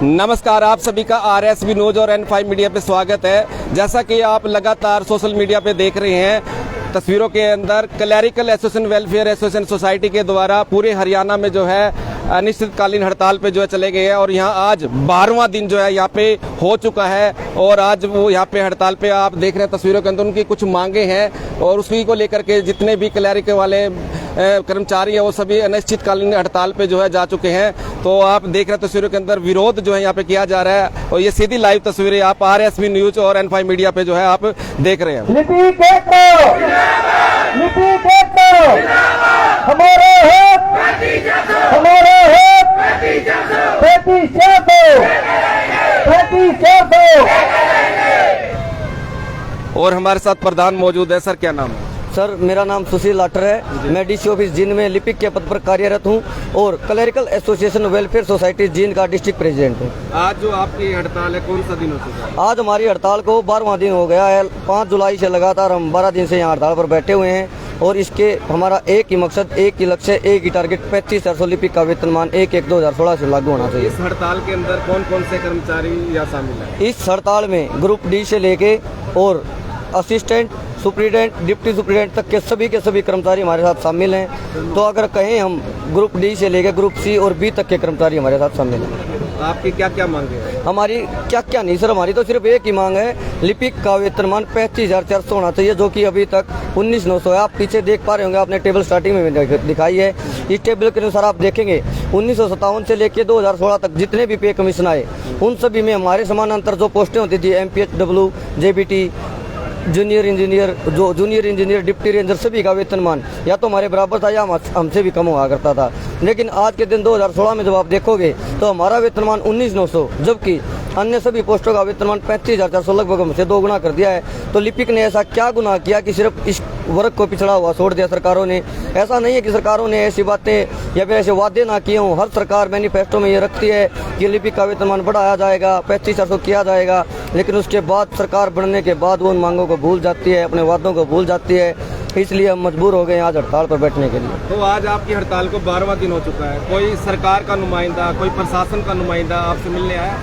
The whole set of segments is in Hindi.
नमस्कार, आप सभी का RSB न्यूज और N5 मीडिया पे स्वागत है। जैसा कि आप लगातार सोशल मीडिया पे देख रहे हैं, तस्वीरों के अंदर clerical association welfare association society के द्वारा पूरे हरियाणा में जो है अनिश्चितकालीन हड़ताल पे जो है चले गए हैं और यहाँ आज 12वां दिन जो है यहाँ पे हो चुका है। और आज वो यहाँ पे हड़ताल पे आप देख रहे हैं तस्वीरों के अंदर उनकी कुछ मांगे हैं और उसी को लेकर के जितने भी क्लैरिकल वाले कर्मचारी है वो सभी अनिश्चितकालीन हड़ताल पे जो है जा चुके हैं। तो आप देख रहे हैं तस्वीरों के अंदर विरोध जो है यहाँ पे किया जा रहा है और ये सीधी लाइव तस्वीरें आप RSB न्यूज और N5 मीडिया पे जो है आप देख रहे हैं। और हमारे साथ प्रधान मौजूद है। सर, क्या नाम है? सर, मेरा नाम सुशील लाटर है। मैं DC ऑफिस जींद में लिपिक के पद पर कार्यरत हूं और clerical association welfare society Jind का डिस्ट्रिक्ट प्रेसिडेंट हूं। आज जो आपकी हड़ताल है कौन सा दिन हो चुका है? आज हमारी हड़ताल को 12वां दिन हो गया है। 5 जुलाई से लगातार हम 12 दिन से यहाँ हड़ताल पर बैठे हुए हैं और इसके हमारा एक ही मकसद, एक ही लक्ष्य, एक ही टारगेट 35,400 लिपिक का वेतनमान 1/1/2016 से लागू होना चाहिए। इस हड़ताल के अंदर कौन कौन से कर्मचारी या शामिल है? इस हड़ताल में ग्रुप D से लेके और असिस्टेंट, सुप्रीडेंट, डिप्टी सुप्रीडेंट तक के सभी कर्मचारी हमारे साथ शामिल हैं। तो अगर कहें हम ग्रुप D से लेकर ग्रुप C और B तक के कर्मचारी हमारे साथ शामिल हैं। आपकी क्या क्या मांगे हैं? हमारी क्या नहीं सर, हमारी तो सिर्फ एक ही मांग है, लिपिक का वेतनमान 35,400 होना चाहिए, जो कि अभी तक 19,900 है। आप पीछे देख पा रहे होंगे, आपने टेबल स्टार्टिंग में दिखाई है। इस टेबल के अनुसार आप देखेंगे 1957 से लेकर 2016 तक जितने भी पे कमीशन आए उन सभी में हमारे समानांतर जो पोस्टें होती थी MPHW, JBT, junior engineer, deputy ranger, सभी का वेतनमान या तो हमारे बराबर था या हमसे भी कम हुआ करता था। लेकिन आज के दिन 2016 में जब आप देखोगे तो हमारा वेतनमान 19,900, जबकि अन्य सभी पोस्टों का वेतनमान 35,400 लगभग हमसे 2 गुना कर दिया है। तो लिपिक ने ऐसा क्या गुनाह किया कि सिर्फ इस वर्ग को पिछड़ा हुआ छोड़ दिया सरकारों ने? ऐसा नहीं है कि सरकारों ने ऐसी बातें या फिर ऐसे वादे ना किए हों। हर सरकार मैनिफेस्टो में ये रखती है कि लिपिक का वेतनमान बढ़ाया जाएगा, 35,400 किया जाएगा, लेकिन उसके बाद सरकार बनने के बाद वो उन मांगों को भूल जाती है, अपने वादों को भूल जाती है। इसलिए हम मजबूर हो गए आज हड़ताल पर बैठने के लिए। तो आज आपकी हड़ताल को 12वां दिन हो चुका है। कोई सरकार का नुमाइंदा, कोई प्रशासन का नुमाइंदा आपसे मिलने आया?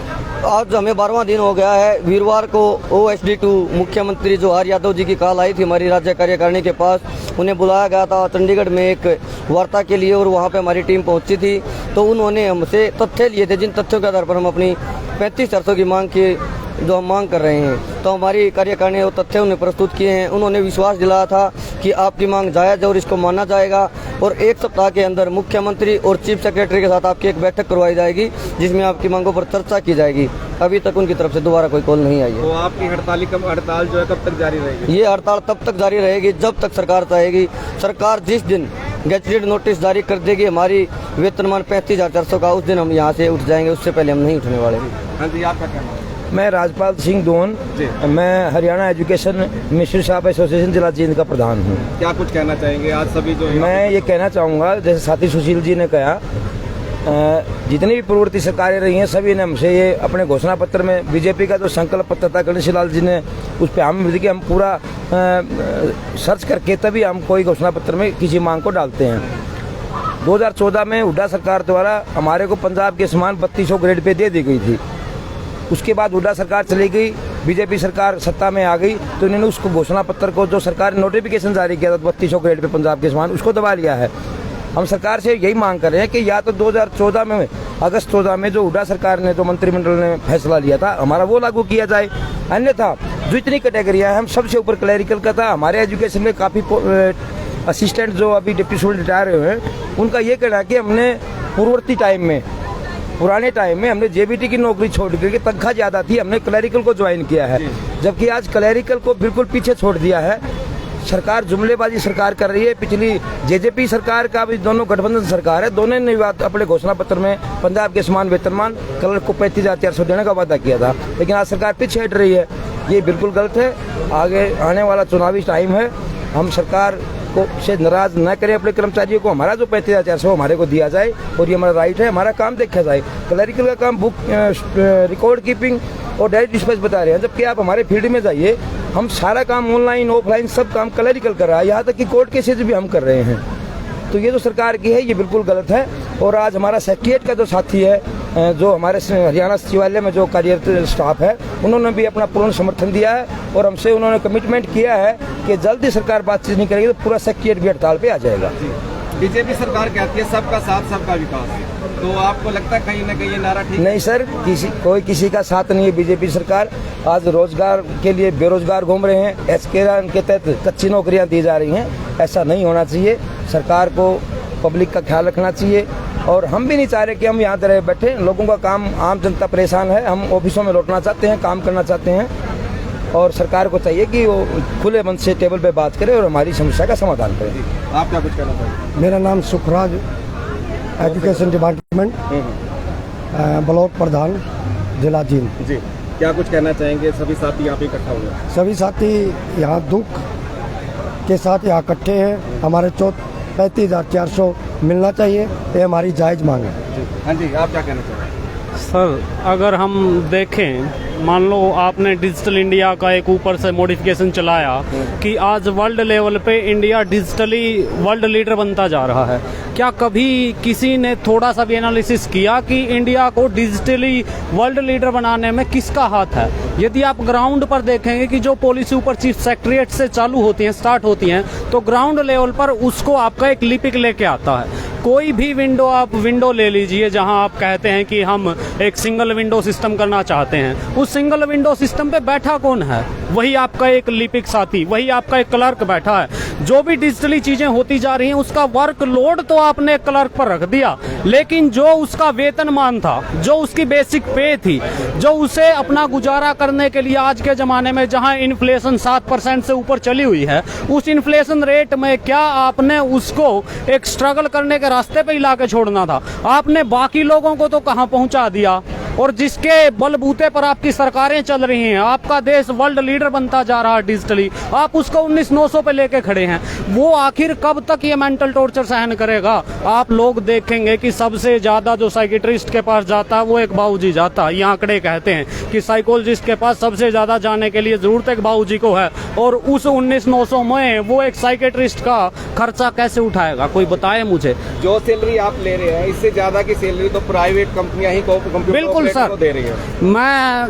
आज हमें 12वां दिन हो गया है। वीरवार को OSD2 मुख्यमंत्री जवाहर यादव जी की कॉल आई थी हमारी राज्य कार्यकारिणी के पास। उन्हें बुलाया गया था चंडीगढ़ में एक वार्ता के लिए और वहां पे हमारी टीम पहुंची थी। तो उन्होंने हमसे तथ्य लिए थे, जिन तथ्यों के आधार पर हम अपनी 35,400 की मांग की जो हम मांग कर रहे हैं। तो हमारी कार्यकारिणी वो तथ्य उन्हें प्रस्तुत किए हैं। उन्होंने विश्वास दिलाया था कि आपकी मांग जायज़ है और इसको माना जाएगा और 1 सप्ताह के अंदर मुख्यमंत्री और चीफ सेक्रेटरी के साथ आपकी एक बैठक करवाई जाएगी जिसमें आपकी मांगों पर चर्चा की जाएगी। अभी तक उनकी तरफ से दोबारा कोई कॉल नहीं आई है। तो आपकी हड़ताल जो है कब तक जारी रहेगी? ये हड़ताल तब तक जारी रहेगी जब तक सरकार चाहेगी। सरकार जिस दिन गैजेटेड नोटिस जारी कर देगी हमारी वेतनमान 35,400 का, उस दिन हम यहाँ से उठ जाएंगे, उससे पहले हम नहीं उठने वाले। हाँ जी, आपका क्या नाम है? मैं राजपाल सिंह दोन, मैं Haryana education ministry shop association जिला जींद का प्रधान हूँ। क्या कुछ कहना चाहेंगे आज सभी जो? मैं ये कहना चाहूँगा, जैसे साथी सुशील जी ने कहा, जितनी भी पूर्ववर्ती सरकारें रही हैं सभी ने हमसे ये अपने घोषणा पत्र में बीजेपी का जो संकल्प पत्र था गणेश लाल जी ने उस पर हम कि हम पूरा सर्च करके तभी हम कोई घोषणा पत्र में किसी मांग को डालते हैं। 2014 में हुड्डा सरकार द्वारा हमारे को पंजाब के समान 3200 ग्रेड पे दे दी गई थी। उसके बाद हुड्डा सरकार चली गई, बीजेपी सरकार सत्ता में आ गई तो इन्होंने उसको घोषणा पत्र को जो सरकार ने नोटिफिकेशन जारी किया था 3200 ग्रेड पे पंजाब के समान, उसको दबा लिया है। हम सरकार से यही मांग कर रहे हैं कि या तो 2014 में अगस्त 14 में जो हुड्डा सरकार ने जो मंत्रिमंडल ने फैसला लिया था हमारा वो लागू किया जाए, अन्यथा जो इतनी कैटेगरियाँ हैं हम सबसे ऊपर क्लैरिकल का था। हमारे एजुकेशन में काफ़ी असिस्टेंट जो अभी डिप्टी सुप्रीडेंट रिटायर हुए हैं उनका ये कहना है कि हमने पुराने टाइम में हमने JBT की नौकरी छोड़ करके तनख्वाह ज़्यादा थी, हमने क्लैरिकल को ज्वाइन किया है, जबकि आज क्लैरिकल को बिल्कुल पीछे छोड़ दिया है। सरकार जुमलेबाजी सरकार कर रही है। पिछली JJP सरकार का भी दोनों गठबंधन सरकार है, दोनों ने अपने घोषणा पत्र में पंजाब के समान वेतनमान क्लर्क को 35,400 देने का वादा किया था, लेकिन आज सरकार पीछे हट रही है। ये बिल्कुल गलत है। आगे आने वाला चुनावी टाइम है, हम सरकार को से नाराज न करें अपने कर्मचारियों को। हमारा जो 35,400 हमारे को दिया जाए और ये हमारा राइट है, हमारा काम देखा जाए। क्लरिकल का काम बुक रिकॉर्ड कीपिंग और डायरी डिस्पैच बता रहे हैं, जबकि आप हमारे फील्ड में जाइए, हम सारा काम ऑनलाइन ऑफलाइन सब काम क्लरिकल कर रहा है, यहाँ तक कि कोर्ट केसेज भी हम कर रहे हैं। तो ये जो सरकार की है ये बिल्कुल गलत है। और आज हमारा सेक्रेटरीट का जो साथी है जो हमारे हरियाणा सचिवालय में जो कार्यरत स्टाफ है उन्होंने भी अपना पूर्ण समर्थन दिया है और हमसे उन्होंने कमिटमेंट किया है कि जल्दी सरकार बातचीत नहीं करेगी तो पूरा सेक्रेटरीट भी हड़ताल पे आ जाएगा। बीजेपी सरकार कहती है सबका साथ सबका विकास, तो आपको लगता है कहीं ना कहीं ये नारा ठीक नहीं सर, कोई किसी का साथ नहीं है। बीजेपी सरकार आज रोजगार के लिए बेरोजगार घूम रहे हैं, एसकेआर के तहत कच्ची नौकरियां दी जा रही हैं, ऐसा नहीं होना चाहिए। सरकार को पब्लिक का ख्याल रखना चाहिए और हम भी नहीं चाह रहे कि हम यहाँ रह बैठे, लोगों का काम, आम जनता परेशान है, हम ऑफिसों में लौटना चाहते हैं, काम करना चाहते हैं और सरकार को चाहिए कि वो खुले मन से टेबल पे बात करे और हमारी समस्या का समाधान करे। आप क्या कुछ कहना चाहेंगे? मेरा नाम सुखराज, एजुकेशन डिपार्टमेंट, ब्लॉक प्रधान, जिला जींद। जी, क्या कुछ कहना चाहेंगे? सभी साथी यहाँ पे इकट्ठा हुए, सभी साथी यहाँ दुख के साथ यहाँ इकट्ठे हैं। हमारे 35,400 मिलना चाहिए, ये हमारी जायज़ मांग है। हाँ जी, आप क्या कहना चाहेंगे? सर, अगर हम देखें, मान लो आपने डिजिटल इंडिया का एक ऊपर से मॉडिफिकेशन चलाया कि आज वर्ल्ड लेवल पे इंडिया डिजिटली वर्ल्ड लीडर बनता जा रहा है, क्या कभी किसी ने थोड़ा सा भी एनालिसिस किया कि इंडिया को डिजिटली वर्ल्ड लीडर बनाने में किसका हाथ है? यदि आप ग्राउंड पर देखेंगे कि जो पॉलिसी ऊपर चीफ सेक्रेटरीट से चालू होती हैं, स्टार्ट होती हैं, तो ग्राउंड लेवल पर उसको आपका एक लिपिक लेके आता है। कोई भी विंडो, आप विंडो ले लीजिए जहां आप कहते हैं कि हम एक सिंगल विंडो सिस्टम करना चाहते हैं, उस सिंगल विंडो सिस्टम पे बैठा कौन है? वही आपका एक लिपिक साथी, वही आपका एक क्लर्क बैठा है। जो भी डिजिटली चीजें होती जा रही हैं उसका वर्कलोड तो आपने क्लर्क पर रख दिया, लेकिन जो उसका वेतनमान था, जो उसकी बेसिक पे थी, जो उसे अपना गुजारा करने के लिए आज के जमाने में जहां इन्फ्लेशन 7% से ऊपर चली हुई है, उस इन्फ्लेशन रेट में क्या आपने उसको एक स्ट्रगल करने के रास्ते पे ही लाके छोड़ना था? आपने बाकी लोगों को तो कहां पहुंचा दिया, और जिसके बलबूते पर आपकी सरकारें चल रही हैं, आपका देश वर्ल्ड लीडर बनता जा रहा है डिजिटली, आप उसको 19,900 पे लेके खड़े हैं। वो आखिर कब तक ये मेंटल टॉर्चर सहन करेगा? आप लोग देखेंगे कि सबसे ज्यादा जो साइकियाट्रिस्ट के पास जाता है वो एक बाबूजी जाता है। ये आंकड़े कहते हैं कि साइकोलॉजिस्ट के पास सबसे ज्यादा जाने के लिए जरूरत एक बाबूजी को है, और उस 19,900 में वो एक साइकियाट्रिस्ट का खर्चा कैसे उठाएगा? कोई बताए मुझे। जो सैलरी आप ले रहे हैं, इससे ज्यादा की सैलरी तो प्राइवेट कंपनियां ही कंप्यूटर बिल्कुल सर दे रही है। मैं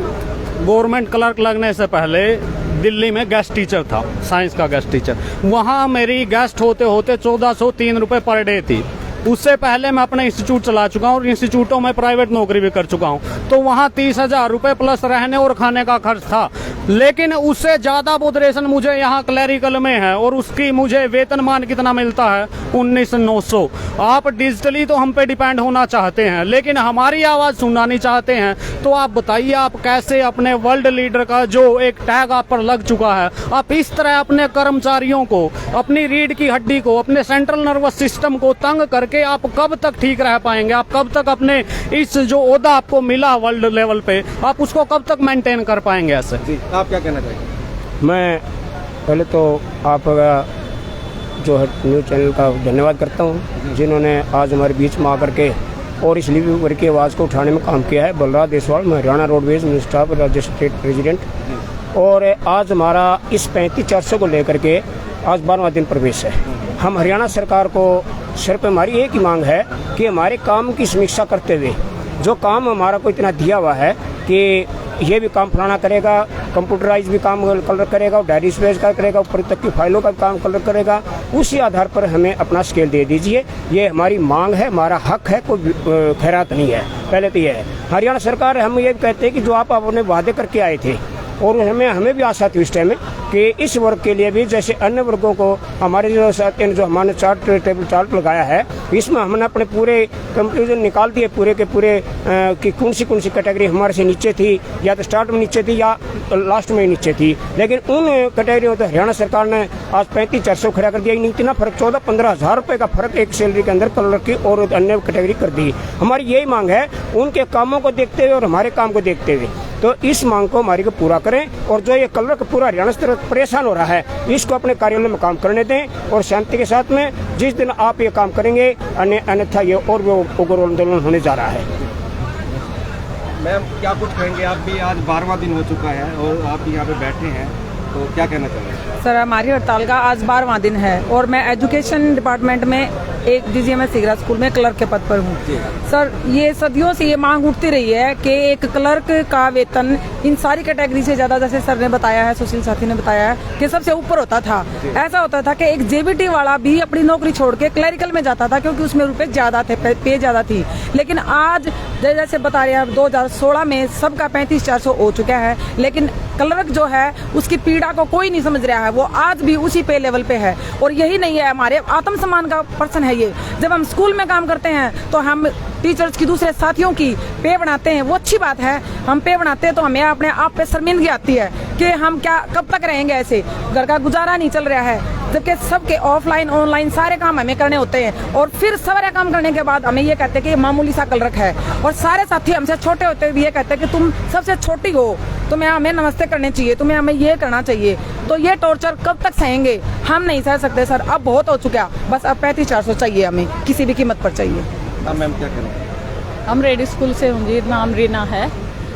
गवर्नमेंट क्लर्क लगने से पहले दिल्ली में गेस्ट टीचर था, साइंस का गेस्ट टीचर। वहाँ मेरी गेस्ट होते होते 1403 रुपये पर डे थी। उससे पहले मैं अपना इंस्टीट्यूट चला चुका हूँ और इंस्टीट्यूटों में प्राइवेट नौकरी भी कर चुका हूँ, तो वहाँ 30,000 रुपये प्लस रहने और खाने का खर्च था। लेकिन उससे ज्यादा मोडरेशन मुझे यहाँ क्लैरिकल में है, और उसकी मुझे वेतनमान कितना मिलता है? 19,900। आप डिजिटली तो हम पे डिपेंड होना चाहते हैं, लेकिन हमारी आवाज सुनना नहीं चाहते हैं, तो आप बताइए आप कैसे अपने वर्ल्ड लीडर का जो एक टैग आप पर लग चुका है, आप इस तरह अपने कर्मचारियों को, अपनी रीढ़ की हड्डी को, अपने सेंट्रल नर्वस सिस्टम को तंग करके आप कब तक ठीक रह पाएंगे? आप कब तक अपने इस जो ओहदा आपको मिला वर्ल्ड लेवल पे, आप उसको कब तक मेंटेन कर पाएंगे ऐसे? जी, आप क्या कहना चाहेंगे? मैं पहले तो आपका जो है न्यूज़ चैनल का धन्यवाद करता हूँ, जिन्होंने आज हमारे बीच में आकर के और इस लिपि वर्ग की आवाज़ को उठाने में काम किया है। बलराज देसवाल, मैं हरियाणा रोडवेज मिनिस्टर ऑफ राज्य स्टेट प्रेसिडेंट। और आज हमारा इस 35,400 को लेकर के आज 12वां दिन प्रवेश है। हम हरियाणा सरकार को सिर्फ हमारी एक ही मांग है कि हमारे काम की समीक्षा करते हुए, जो काम हमारा को इतना दिया हुआ है कि ये भी काम फलाना करेगा, कंप्यूटराइज भी काम कलर करेगा, डायरी स्पेस का करेगा, ऊपर तक की फाइलों का काम कलर करेगा, उसी आधार पर हमें अपना स्केल दे दीजिए। ये हमारी मांग है, हमारा हक है, कोई खैरात नहीं है। पहले तो ये है। हरियाणा सरकार, हम ये कहते हैं कि जो आप अपने वादे करके आए थे, और हमें भी आशा थी उस टाइम में कि इस वर्ग के लिए भी जैसे अन्य वर्गों को हमारे जो हमने चार्ट टेबल चार्ट लगाया है, इसमें हमने अपने पूरे कंक्लूजन निकाल दिए पूरे के पूरे कि कौन सी कैटेगरी हमारे से नीचे थी, या तो स्टार्ट में नीचे थी या लास्ट में नीचे थी। लेकिन उन कैटेगरियों तो हरियाणा सरकार ने आज 35,400 खड़ा कर दिया। इतना फर्क 14-15 हज़ार रुपये का फर्क एक सैलरी के अंदर कलर की और अन्य कैटेगरी कर दी। हमारी यही मांग है, उनके कामों को देखते हुए और हमारे काम को देखते हुए, तो इस मांग को हमारी को पूरा करें। और जो ये कलर का पूरा हरियाणा स्तर परेशान हो रहा है, इसको अपने कार्यालय में काम करने दें, और शांति के साथ में जिस दिन आप ये काम करेंगे, अन्यथा ये और वो उग्र आंदोलन होने जा रहा है। मैम, क्या कुछ कहेंगे? आप भी आज 12वां दिन हो चुका है और आप यहाँ पे बैठे हैं, तो क्या कहना चाहेंगे? सर, हमारी हड़ताल का आज 12वां दिन है और मैं एजुकेशन डिपार्टमेंट में एक DGMS सिगरा स्कूल में क्लर्क के पद पर हूँ। सर, ये सदियों से ये मांग उठती रही है कि एक क्लर्क का वेतन इन सारी कैटेगरी से ज्यादा, जैसे सर ने बताया है, सुशील साथी ने बताया है कि सबसे ऊपर होता था। ऐसा होता था कि एक JBT वाला भी अपनी नौकरी छोड़ के क्लरिकल में जाता था क्योंकि उसमें रुपए ज्यादा थे, पे ज्यादा थी। लेकिन आज जैसे बता रहे हैं 2016 में सबका 35,400 हो चुका है, लेकिन क्लर्क जो है उसकी पीड़ा को कोई नहीं समझ रहा है। वो आज भी उसी पे लेवल पे है और यही नहीं है, हमारे आत्मसम्मान का पर्सन है ये। जब हम स्कूल में काम करते हैं तो हम टीचर्स की, दूसरे साथियों की पे बनाते हैं, वो अच्छी बात है। हम पे बनाते हैं तो हमें अपने आप पे शर्मिंदगी आती है कि हम क्या कब तक रहेंगे ऐसे, घर का गुजारा नहीं चल रहा है। जबकि सबके ऑफलाइन ऑनलाइन सारे काम हमें करने होते हैं और फिर सारे काम करने के बाद हमें ये कहते हैं कि ये मामूली सा क्लर्क है। और सारे साथी हमसे छोटे होते हुए ये कहते हैं कि तुम सबसे छोटी हो, तुम्हें हमें नमस्ते करने चाहिए, तुम्हें हमें ये करना चाहिए। तो ये टॉर्चर कब तक सहेंगे? हम नहीं सह सकते सर, अब बहुत हो चुका। बस अब 35,400 चाहिए, हमें किसी भी कीमत पर चाहिए। मैम क्या करें? हम रेडी स्कूल से हूँ जी, नाम रीना है।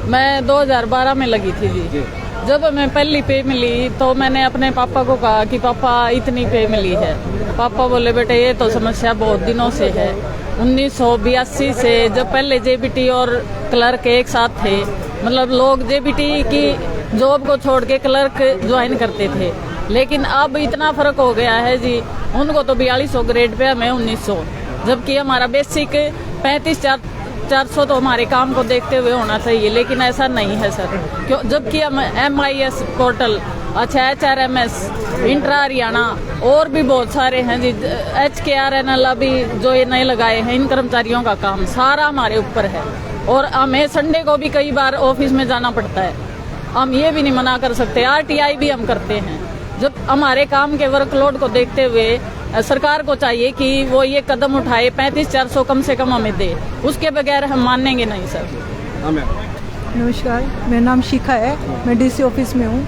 मैं 2012 में लगी थी जी। जब हमें पहली पे मिली तो मैंने अपने पापा को कहा कि पापा इतनी पे मिली है। पापा बोले बेटे ये तो समस्या बहुत दिनों से है। 1982 से जब पहले JBT और क्लर्क एक साथ थे, मतलब लोग JBT की जॉब को छोड़ के क्लर्क ज्वाइन करते थे, लेकिन अब इतना फर्क हो गया है जी। उनको तो 4200 ग्रेड पे, हमें 1900, जबकि हमारा बेसिक 35,400 तो हमारे काम को देखते हुए होना चाहिए, लेकिन ऐसा नहीं है सर। क्यों? जबकि हम MIS पोर्टल, अच्छा HRMS, इंट्रा हरियाणा और भी बहुत सारे हैं जी, HKRNL अभी जो ये नए लगाए हैं, इन कर्मचारियों का काम सारा हमारे ऊपर है। और हमें संडे को भी कई बार ऑफिस में जाना पड़ता है। हम ये भी नहीं मना कर सकते, RTI भी हम करते हैं। जब हमारे काम के वर्कलोड को देखते हुए सरकार को चाहिए कि वो ये कदम उठाए, 35,400 कम से कम हमें दे, उसके बगैर हम मानेंगे नहीं सर। नमस्कार, मेरा नाम शिखा है, मैं DC ऑफिस में हूँ।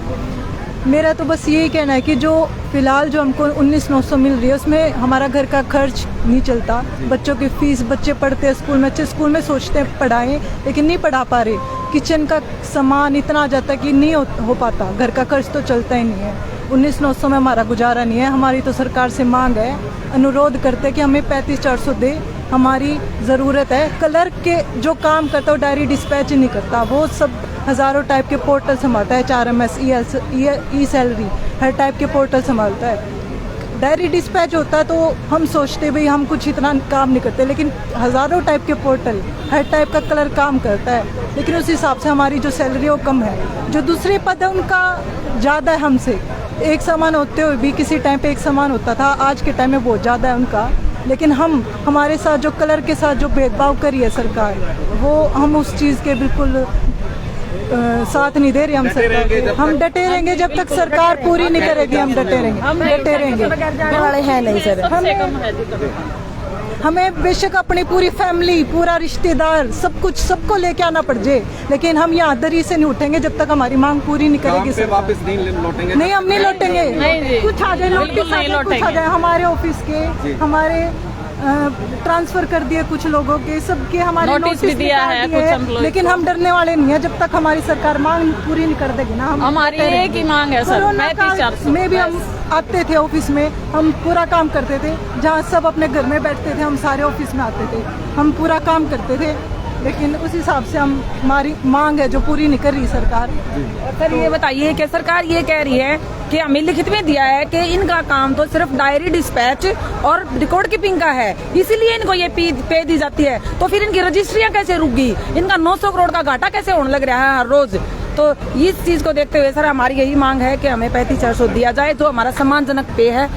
मेरा तो बस यही कहना है कि जो फिलहाल जो हमको 19,900 मिल रही है उसमें हमारा घर का खर्च नहीं चलता। बच्चों की फीस, बच्चे पढ़ते हैं स्कूल में, अच्छे स्कूल में सोचते हैं पढ़ाएं, लेकिन नहीं पढ़ा पा रहे। किचन का सामान इतना आ जाता है कि नहीं हो पाता, घर का खर्च तो चलता ही नहीं है। 19,900 में हमारा गुजारा नहीं है। हमारी तो सरकार से मांग है, अनुरोध करते हैं कि हमें 35,400 दे, हमारी ज़रूरत है। क्लर्क के जो काम करता है वो डायरी डिस्पैच नहीं करता, वो सब हज़ारों टाइप के पोर्टल संभालता है, HRMS, ई-सैलरी, हर टाइप के पोर्टल संभालता है। डायरी डिस्पैच होता है तो हम सोचते भाई हम कुछ इतना काम नहीं करते, लेकिन हज़ारों टाइप के पोर्टल, हर टाइप का क्लर्क काम करता है, लेकिन उस हिसाब से हमारी जो सैलरी है वो कम है। जो दूसरे पद है उनका ज़्यादा है हमसे, एक समान होते हुए भी किसी टाइम पे एक समान होता था, आज के टाइम में बहुत ज़्यादा है उनका। लेकिन हमारे साथ जो क्लर्क के साथ जो भेदभाव करी है सरकार, वो हम उस चीज़ के बिल्कुल साथ नहीं दे रही। हम सरकार, हम डटे रहेंगे जब तक सरकार पूरी नहीं करेगी, हम डटे रहेंगे। वाले हैं नहीं सर, हमें बेशक अपनी पूरी फैमिली, पूरा रिश्तेदार, सब कुछ सबको लेके आना पड़ जाए, लेकिन हम यहाँ दरी से नहीं उठेंगे जब तक हमारी मांग पूरी नहीं करेगी सरकार। वापस नहीं लौटेंगे? नहीं, हम नहीं लौटेंगे। कुछ आ जाए, नोटिस आ जाए हमारे ऑफिस के, हमारे ट्रांसफर कर दिए कुछ लोगों के, सबके हमारे नोटिस भी दिया है कुछ, लेकिन हम डरने वाले नहीं है जब तक हमारी सरकार मांग पूरी नहीं कर देगी ना। हमारी एक ही मांग है सर, 35,400 में भी हम आते थे ऑफिस में, हम पूरा काम करते थे, जहाँ सब अपने घर में बैठते थे, हम सारे ऑफिस में आते थे, हम पूरा काम करते थे, लेकिन उस हिसाब से हमारी मांग है जो पूरी नहीं कर रही सरकार। सर ये बताइए कि सरकार ये कह रही है कि हमें लिखित में दिया है कि इनका काम तो सिर्फ डायरी डिस्पैच और रिकॉर्ड कीपिंग का है, इसीलिए इनको ये पे दी जाती है, तो फिर इनकी रजिस्ट्रियां कैसे रुकी? इनका 900 करोड़ का घाटा कैसे होने लग रहा है हर रोज? तो इस चीज को देखते हुए सर हमारी यही मांग है कि हमें 35,400 दिया जाए, जो हमारा सम्मानजनक पे है।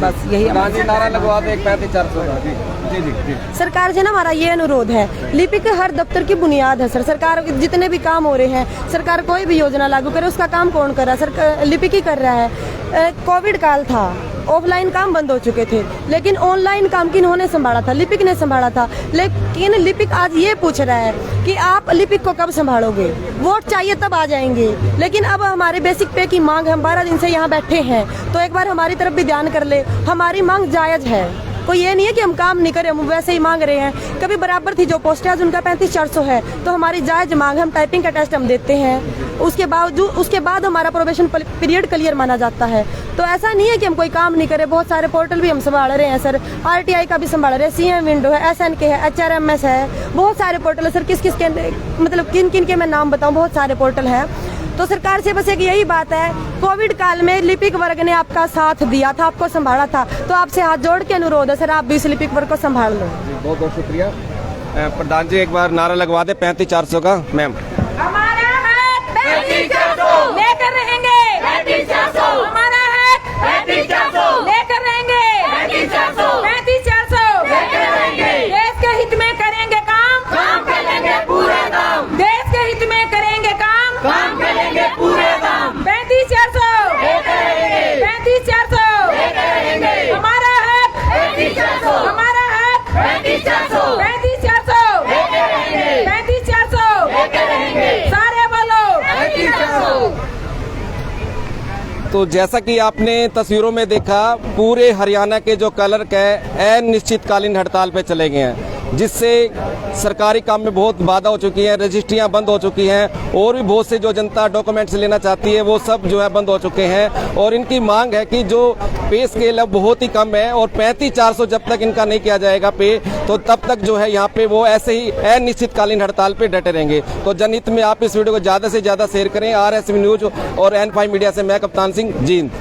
बस यही नारा लगवा दे 35,400। सरकार से ना हमारा ये अनुरोध है, लिपिक हर दफ्तर की बुनियाद है सर। सरकार जितने भी काम हो रहे हैं, सरकार कोई भी योजना लागू करे उसका काम कौन कर रहा है? सरकार लिपिक ही कर रहा है। कोविड काल था, ऑफलाइन काम बंद हो चुके थे, लेकिन ऑनलाइन काम किन्होंने संभाला था? लिपिक ने संभाला था। लेकिन लिपिक आज ये पूछ रहा है कि आप लिपिक को कब संभालोगे? वोट चाहिए तब आ जाएंगे, लेकिन अब हमारे बेसिक पे की मांग है। हम 12 दिन से यहाँ बैठे हैं, तो एक बार हमारी तरफ भी ध्यान कर ले, हमारी मांग जायज है। कोई ये नहीं है कि हम काम नहीं करें, हम वैसे ही मांग रहे हैं। कभी बराबर थी जो पोस्ट है, आज उनका 35,400 है, तो हमारी जायज मांग, हम टाइपिंग का टेस्ट हम देते हैं, उसके बाद हमारा प्रोबेशन पीरियड क्लियर माना जाता है। तो ऐसा नहीं है कि हम कोई काम नहीं करें। बहुत सारे पोर्टल भी हम संभाल रहे हैं सर, RTI का भी संभाल रहे हैं, CM विंडो है, SNK है, HRMS है, बहुत सारे पोर्टल है सर। किस किस के मतलब किन किन के मैं नाम बताऊं, बहुत सारे पोर्टल हैं। तो सरकार से बस एक यही बात है, कोविड काल में लिपिक वर्ग ने आपका साथ दिया था, आपको संभाला था, तो आपसे हाथ जोड़ के अनुरोध है सर, आप भी इस लिपिक वर्ग को संभाल लो। बहुत बहुत शुक्रिया। प्रधान जी एक बार नारा लगवा दे 35,400 का। मैम, हमारा हक 35,400 लेकर रहेंगे, 35,400 हमारा हक 35,400 लेकर रहेंगे, 35,400 लेकर रहेंगे। देश के हित में करेंगे काम, काम करेंगे पूरे दाम। देश के हित में करेंगे काम, काम करेंगे पूरे दाम। 35,400 लेकर रहेंगे, 35,400 लेकर रहेंगे। हमारा हक 35,400 हमारा हक 35,400 35,400 लेकर रहेंगे, 35,400 लेकर रहेंगे। सारे बोलो 35,400। तो जैसा कि आपने तस्वीरों में देखा, पूरे हरियाणा के जो क्लर्क है अनिश्चितकालीन हड़ताल पे चले गए हैं, जिससे सरकारी काम में बहुत बाधा हो चुकी है, रजिस्ट्रियां बंद हो चुकी हैं, और भी बहुत से जो जनता डॉक्यूमेंट्स लेना चाहती है वो सब जो है बंद हो चुके हैं। और इनकी मांग है कि जो पे स्केल है बहुत ही कम है, और 35,400 जब तक इनका नहीं किया जाएगा पे, तो तब तक जो है यहाँ पे वो ऐसे ही अनिश्चितकालीन हड़ताल पे डटे रहेंगे। तो जनहित में आप इस वीडियो को ज़्यादा से ज़्यादा शेयर करें। RSV न्यूज और N5 मीडिया से मैं कप्तान सिंह, जींद।